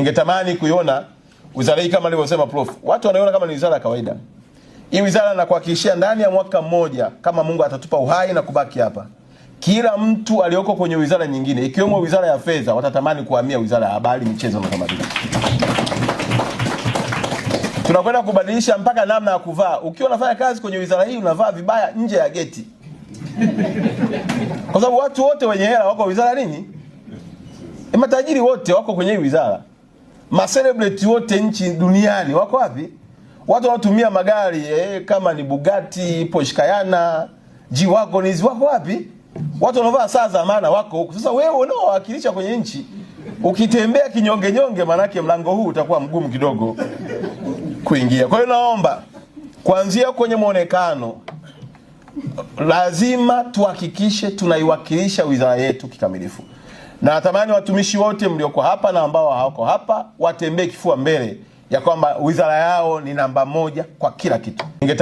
Ningetamani kuiona wizara hii kama alivyosema Prof. Watu wanaiona kama ni wizara ya kawaida. Hii wizara na kuhakikishia ndani ya mwaka mmoja kama Mungu atatupa uhai na kubaki hapa, kila mtu aliyoko kwenye wizara nyingine ikiwemo wizara ya fedha watatamani kuhamia wizara ya habari, michezo na utamaduni. Tunakwenda kubadilisha mpaka namna ya kuvaa. Ukiwa unafanya kazi kwenye wizara hii unavaa vibaya nje ya geti. Kwa sababu watu wote wenye hela wako wizara nini? Matajiri wote wako kwenye hii wizara. Celebrity wote nchi duniani wako wapi? Watu wanaotumia magari kama ni Bugatti, Porsche Cayenne, G-Wagon wako wapi? Watu wanaovaa saa za maana wako huko. Sasa wewe unaowakilisha kwenye nchi ukitembea kinyonge nyonge, manake mlango huu utakuwa mgumu kidogo kuingia. Kwa hiyo naomba kuanzia kwenye muonekano lazima tuhakikishe tunaiwakilisha wizara yetu kikamilifu. Na natamani watumishi wote mlioko hapa na ambao hawako hapa watembee kifua mbele ya kwamba wizara yao ni namba moja kwa kila kitu.